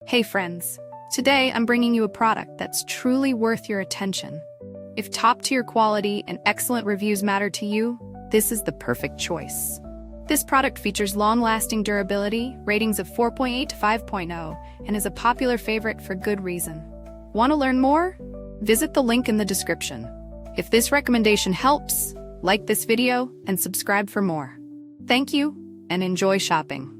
Hey friends, today I'm bringing you a product that's truly worth your attention. If top-tier quality and excellent reviews matter to you, this is the perfect choice. This product features long-lasting durability, ratings of 4.8 to 5.0, and is a popular favorite for good reason. Want to learn more? Visit the link in the description. If this recommendation helps, like this video and subscribe for more. Thank you, and enjoy shopping.